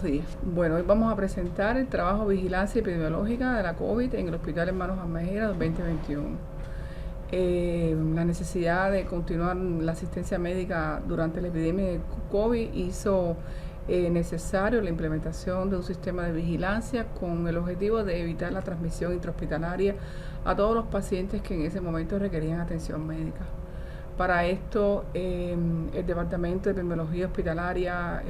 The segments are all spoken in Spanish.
Buenos días. Bueno, hoy vamos a presentar el trabajo de vigilancia epidemiológica de la COVID en el Hospital Hermanos Almejera 2021. La necesidad de continuar la asistencia médica durante la epidemia de COVID hizo necesario la implementación de un sistema de vigilancia con el objetivo de evitar la transmisión intrahospitalaria a todos los pacientes que en ese momento requerían atención médica. Para esto, el Departamento de Epidemiología Hospitalaria,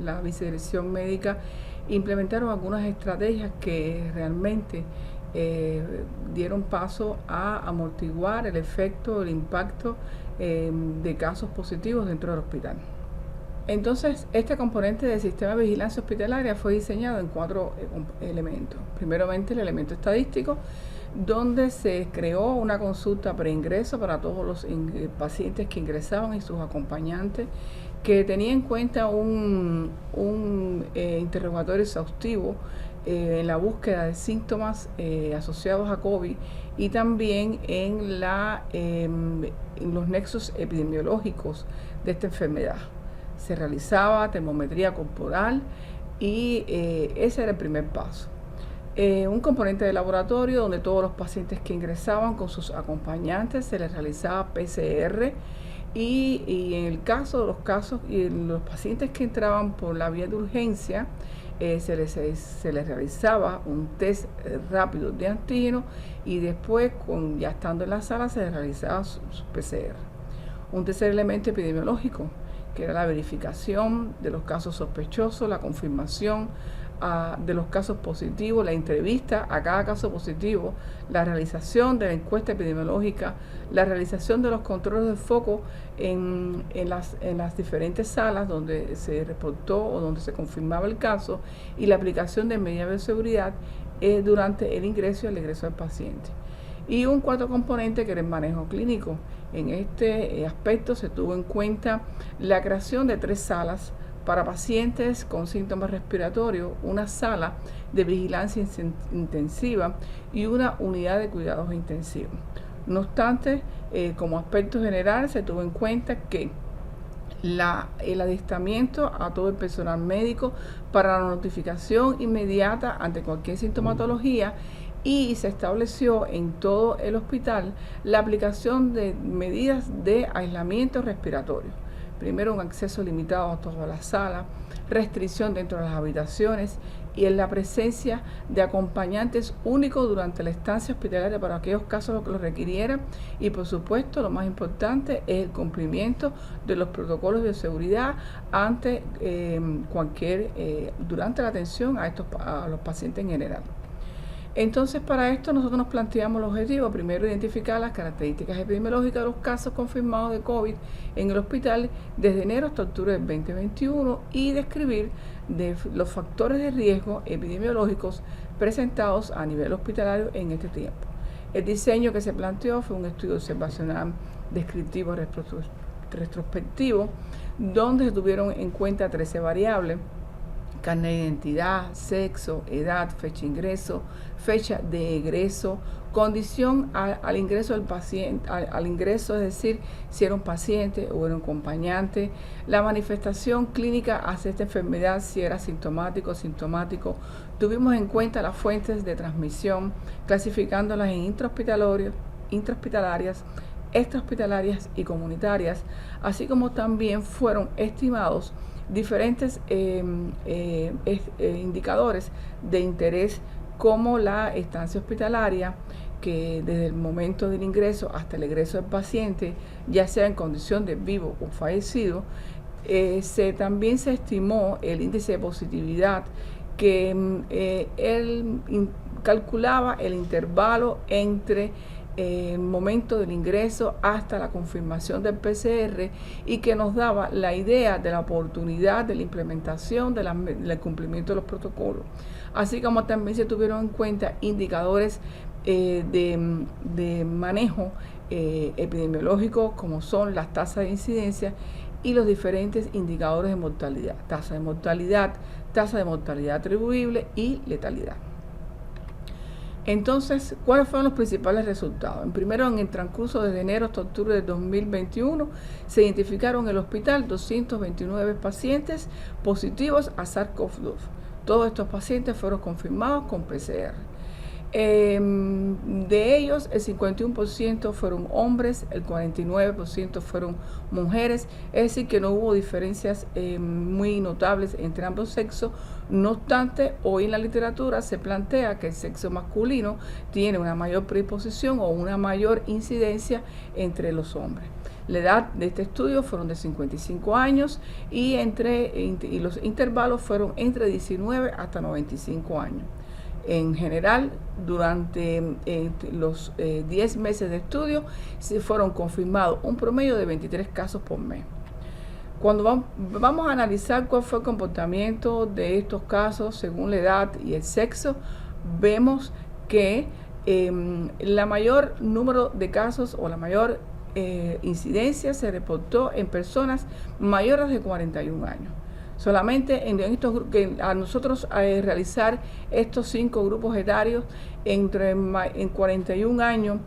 la Vicedirección Médica, implementaron algunas estrategias que realmente dieron paso a amortiguar el efecto, el impacto de casos positivos dentro del hospital. Entonces, este componente del sistema de vigilancia hospitalaria fue diseñado en 4 elementos. Primeramente, el elemento estadístico, donde se creó una consulta preingreso para todos los pacientes que ingresaban y sus acompañantes, que tenía en cuenta un interrogatorio exhaustivo en la búsqueda de síntomas asociados a COVID y también en los nexos epidemiológicos de esta enfermedad. Se realizaba termometría corporal y ese era el primer paso. Un componente de laboratorio donde todos los pacientes que ingresaban con sus acompañantes se les realizaba PCR y en el caso de los pacientes que entraban por la vía de urgencia se les realizaba un test rápido de antígeno y después ya estando en la sala se les realizaba su PCR. Un tercer elemento epidemiológico, que era la verificación de los casos sospechosos, la confirmación de los casos positivos, la entrevista a cada caso positivo, la realización de la encuesta epidemiológica, la realización de los controles de foco en las diferentes salas donde se reportó o donde se confirmaba el caso y la aplicación de medidas de seguridad durante el ingreso y el egreso del paciente. Y un cuarto componente que era el manejo clínico. En este aspecto se tuvo en cuenta la creación de 3 salas para pacientes con síntomas respiratorios, una sala de vigilancia intensiva y una unidad de cuidados intensivos. No obstante, como aspecto general se tuvo en cuenta que el adiestramiento a todo el personal médico para la notificación inmediata ante cualquier sintomatología y se estableció en todo el hospital la aplicación de medidas de aislamiento respiratorio. Primero, un acceso limitado a todas las salas, restricción dentro de las habitaciones y en la presencia de acompañantes únicos durante la estancia hospitalaria para aquellos casos que lo requirieran y por supuesto lo más importante es el cumplimiento de los protocolos de seguridad durante la atención a los pacientes en general. Entonces, para esto nosotros nos planteamos el objetivo, primero identificar las características epidemiológicas de los casos confirmados de COVID en el hospital desde enero hasta octubre del 2021 y describir los factores de riesgo epidemiológicos presentados a nivel hospitalario en este tiempo. El diseño que se planteó fue un estudio observacional descriptivo retrospectivo, donde se tuvieron en cuenta 13 variables: carnet de identidad, sexo, edad, fecha de ingreso, fecha de egreso, condición al ingreso del paciente, al ingreso, es decir, si era un paciente o era un acompañante, la manifestación clínica hacia esta enfermedad, si era sintomático o sintomático. Tuvimos en cuenta las fuentes de transmisión, clasificándolas en intrahospitalarias, extrahospitalarias y comunitarias, así como también fueron estimados diferentes indicadores de interés como la estancia hospitalaria, que desde el momento del ingreso hasta el egreso del paciente, ya sea en condición de vivo o fallecido. También se estimó el índice de positividad, que él calculaba el intervalo entre el momento del ingreso hasta la confirmación del PCR y que nos daba la idea de la oportunidad de la implementación del cumplimiento de los protocolos, así como también se tuvieron en cuenta indicadores de manejo epidemiológico como son las tasas de incidencia y los diferentes indicadores de mortalidad, tasa de mortalidad atribuible y letalidad. Entonces, ¿cuáles fueron los principales resultados? Primero, en el transcurso desde enero hasta octubre de 2021, se identificaron en el hospital 229 pacientes positivos a SARS-CoV-2. Todos estos pacientes fueron confirmados con PCR. De ellos, el 51% fueron hombres, el 49% fueron mujeres, es decir, que no hubo diferencias muy notables entre ambos sexos. No obstante, hoy en la literatura se plantea que el sexo masculino tiene una mayor predisposición o una mayor incidencia entre los hombres. La edad de este estudio fueron de 55 años y los intervalos fueron entre 19 hasta 95 años. En general, durante los 10 meses de estudio, se fueron confirmados un promedio de 23 casos por mes. Cuando vamos a analizar cuál fue el comportamiento de estos casos según la edad y el sexo, vemos que la mayor número de casos o la mayor incidencia se reportó en personas mayores de 41 años. Solamente en estos que a nosotros realizar estos 5 grupos etarios en 41 años,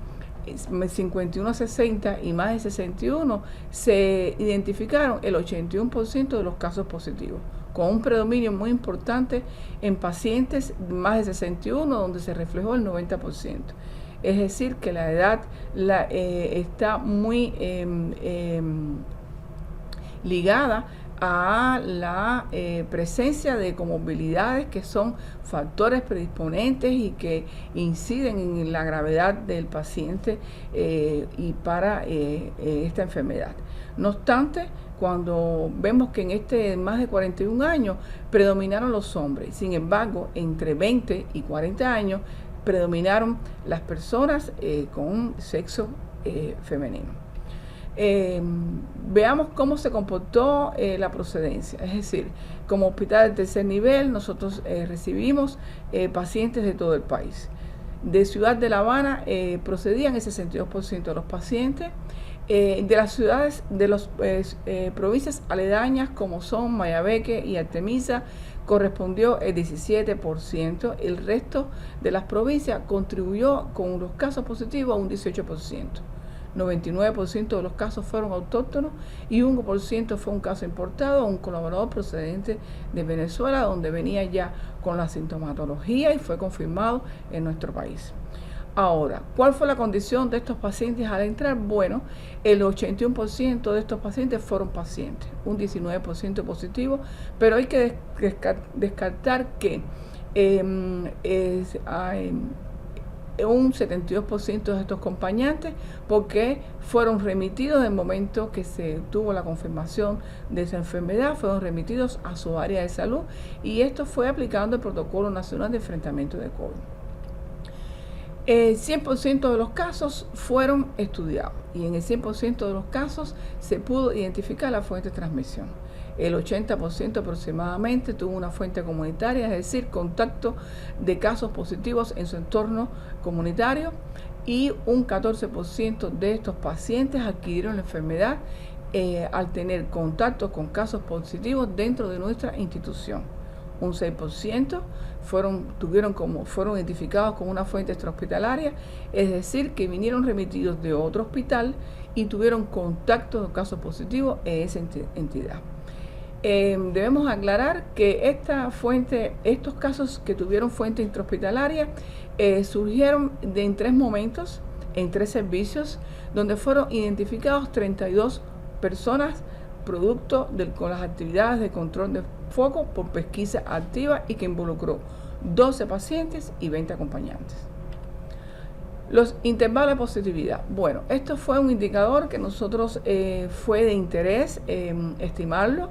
51 a 60 y más de 61, se identificaron el 81% de los casos positivos, con un predominio muy importante en pacientes más de 61, donde se reflejó el 90%. Es decir, que la edad está muy ligada a la presencia de comorbilidades que son factores predisponentes y que inciden en la gravedad del paciente y para esta enfermedad. No obstante, cuando vemos que en más de 41 años predominaron los hombres, sin embargo, entre 20 y 40 años predominaron las personas con sexo femenino. Veamos cómo se comportó la procedencia. Es decir, como hospital de tercer nivel, nosotros recibimos pacientes de todo el país. De Ciudad de La Habana procedían el 62% de los pacientes. De las ciudades, de las provincias aledañas como son Mayabeque y Artemisa, correspondió el 17%. El resto de las provincias contribuyó con los casos positivos a un 18%. 99% de los casos fueron autóctonos y 1% fue un caso importado, un colaborador procedente de Venezuela, donde venía ya con la sintomatología y fue confirmado en nuestro país. Ahora, ¿cuál fue la condición de estos pacientes al entrar? Bueno, el 81% de estos pacientes fueron pacientes, un 19% positivo, pero hay que descartar que un 72% de estos acompañantes, porque fueron remitidos en el momento que se tuvo la confirmación de esa enfermedad, fueron remitidos a su área de salud, y esto fue aplicando el Protocolo Nacional de Enfrentamiento de COVID. 100% de los casos fueron estudiados y en el 100% de los casos se pudo identificar la fuente de transmisión. El 80% aproximadamente tuvo una fuente comunitaria, es decir, contacto de casos positivos en su entorno comunitario, y un 14% de estos pacientes adquirieron la enfermedad al tener contacto con casos positivos dentro de nuestra institución. Un 6% fueron identificados como una fuente extrahospitalaria, es decir, que vinieron remitidos de otro hospital y tuvieron contacto de casos positivos en esa entidad. Debemos aclarar que estos casos que tuvieron fuente intrahospitalaria surgieron en 3 momentos, en 3 servicios, donde fueron identificados 32 personas producto con las actividades de control de foco por pesquisa activa, y que involucró 12 pacientes y 20 acompañantes. Los intervalos de positividad. Bueno, esto fue un indicador que nosotros fue de interés estimarlo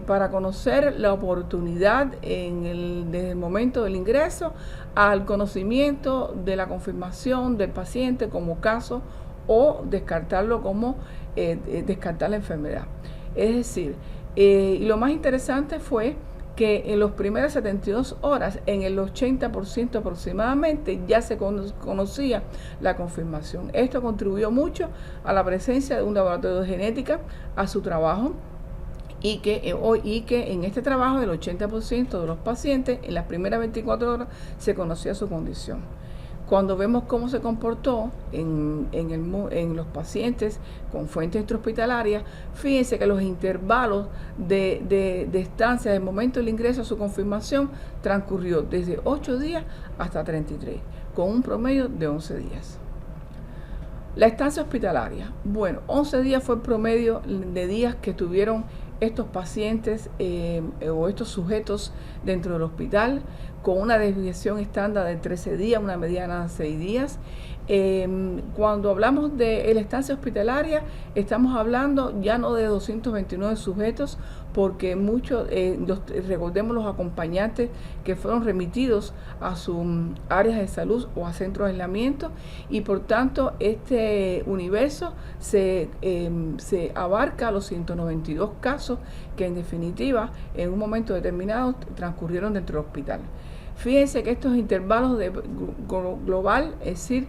para conocer la oportunidad desde el momento del ingreso al conocimiento de la confirmación del paciente como caso, o descartarlo como descartar la enfermedad. Es decir, y lo más interesante fue que en las primeras 72 horas, en el 80% aproximadamente, ya se conocía la confirmación. Esto contribuyó mucho a la presencia de un laboratorio de genética a su trabajo, y que en este trabajo el 80% de los pacientes en las primeras 24 horas se conocía su condición. Cuando vemos cómo se comportó en los pacientes con fuentes intrahospitalarias, fíjense que los intervalos de estancia del momento del ingreso a su confirmación transcurrió desde 8 días hasta 33, con un promedio de 11 días. La estancia hospitalaria. Bueno, 11 días fue el promedio de días que tuvieron estos pacientes o estos sujetos dentro del hospital, con una desviación estándar de 13 días, una mediana de 6 días. Cuando hablamos de la estancia hospitalaria, estamos hablando ya no de 229 sujetos, porque muchos, recordemos los acompañantes que fueron remitidos a sus áreas de salud o a centros de aislamiento, y por tanto este universo se abarca los 192 casos que en definitiva en un momento determinado transcurrieron dentro del hospital. Fíjense que estos intervalos de global, es decir,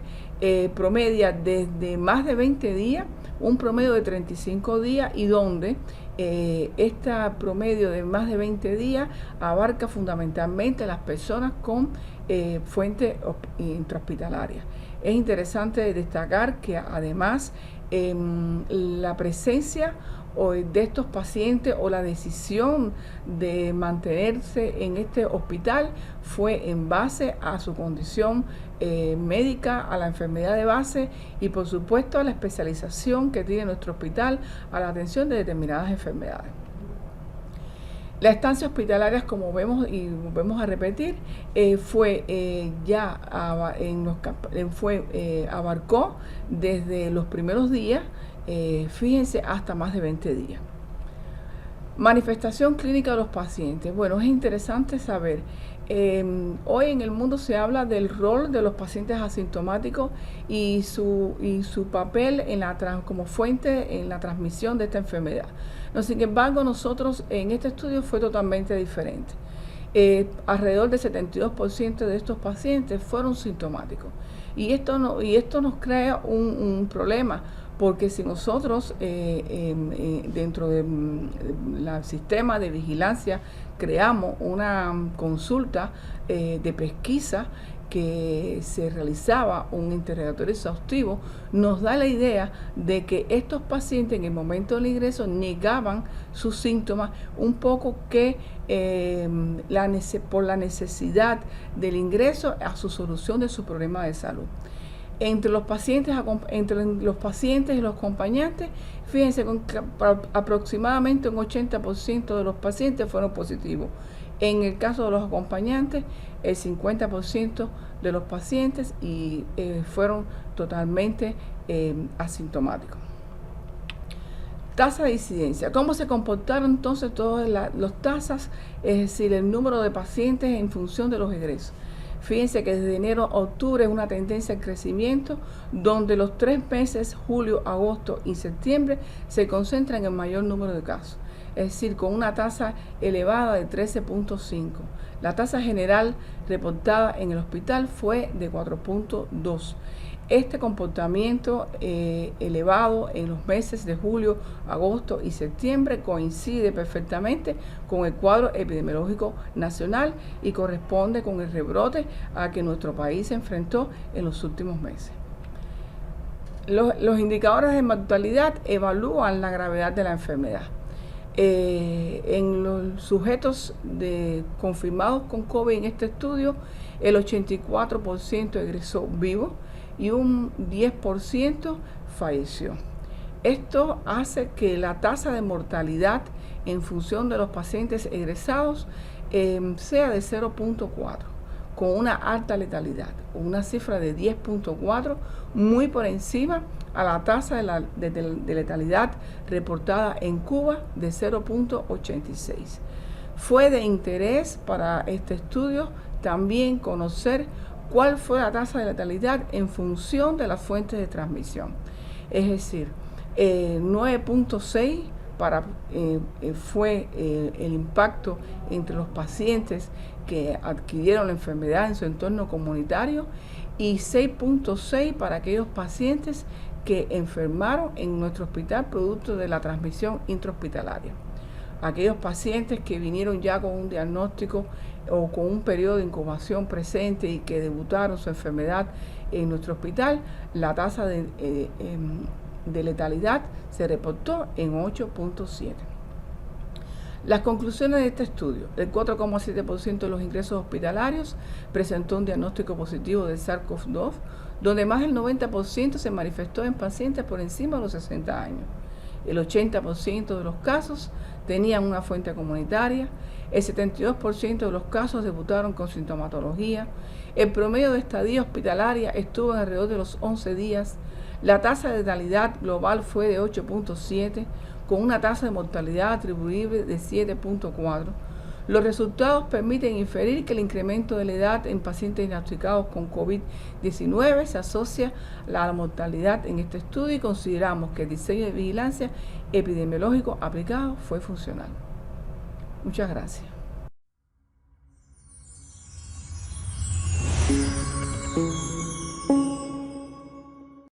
promedia desde más de 20 días, un promedio de 35 días, y donde este promedio de más de 20 días abarca fundamentalmente a las personas con fuentes intrahospitalarias. Es interesante destacar que además la presencia de estos pacientes o la decisión de mantenerse en este hospital fue en base a su condición médica, a la enfermedad de base y por supuesto a la especialización que tiene nuestro hospital a la atención de determinadas enfermedades. La estancia hospitalaria, como vemos y volvemos a repetir, abarcó desde los primeros días, fíjense, hasta más de 20 días. Manifestación clínica de los pacientes. Bueno, es interesante saber. Hoy en el mundo se habla del rol de los pacientes asintomáticos y su papel como fuente en la transmisión de esta enfermedad. No, sin embargo, nosotros en este estudio fue totalmente diferente. Alrededor del 72% de estos pacientes fueron sintomáticos. Y esto nos crea un problema, porque si nosotros dentro del sistema de vigilancia creamos una consulta de pesquisa que se realizaba un interrogatorio exhaustivo, nos da la idea de que estos pacientes en el momento del ingreso negaban sus síntomas, un poco que por la necesidad del ingreso a su solución de su problema de salud. Entre los pacientes y los acompañantes, fíjense que aproximadamente un 80% de los pacientes fueron positivos. En el caso de los acompañantes, el 50% de los pacientes fueron totalmente asintomáticos. Tasa de incidencia. ¿Cómo se comportaron entonces todas las tasas? Es decir, el número de pacientes en función de los egresos. Fíjense que desde enero a octubre es una tendencia al crecimiento, donde los 3 meses, julio, agosto y septiembre, se concentran en el mayor número de casos. Es decir, con una tasa elevada de 13.5. La tasa general reportada en el hospital fue de 4.2. Este comportamiento elevado en los meses de julio, agosto y septiembre coincide perfectamente con el cuadro epidemiológico nacional y corresponde con el rebrote a que nuestro país se enfrentó en los últimos meses. Los indicadores de mortalidad evalúan la gravedad de la enfermedad. En los sujetos confirmados con COVID en este estudio, el 84% egresó vivo y un 10% falleció. Esto hace que la tasa de mortalidad en función de los pacientes egresados sea de 0.4, con una alta letalidad, una cifra de 10.4, muy por encima a la tasa de letalidad reportada en Cuba de 0.86. Fue de interés para este estudio también conocer cuál fue la tasa de letalidad en función de las fuentes de transmisión. Es decir, 9.6 fue el impacto entre los pacientes que adquirieron la enfermedad en su entorno comunitario y 6.6 para aquellos pacientes que enfermaron en nuestro hospital producto de la transmisión intrahospitalaria. aquellos pacientes que vinieron ya con un diagnóstico o con un periodo de incubación presente y que debutaron su enfermedad en nuestro hospital, la tasa de letalidad se reportó en 8.7. Las conclusiones de este estudio: el 4,7% de los ingresos hospitalarios presentó un diagnóstico positivo de SARS-CoV-2, donde más del 90% se manifestó en pacientes por encima de los 60 años. El 80% de los casos tenían una fuente comunitaria, el 72% de los casos debutaron con sintomatología, el promedio de estadía hospitalaria estuvo en alrededor de los 11 días, la tasa de letalidad global fue de 8.7, con una tasa de mortalidad atribuible de 7.4. Los resultados permiten inferir que el incremento de la edad en pacientes diagnosticados con COVID-19 se asocia a la mortalidad en este estudio, y consideramos que el diseño de vigilancia epidemiológico aplicado fue funcional. Muchas gracias.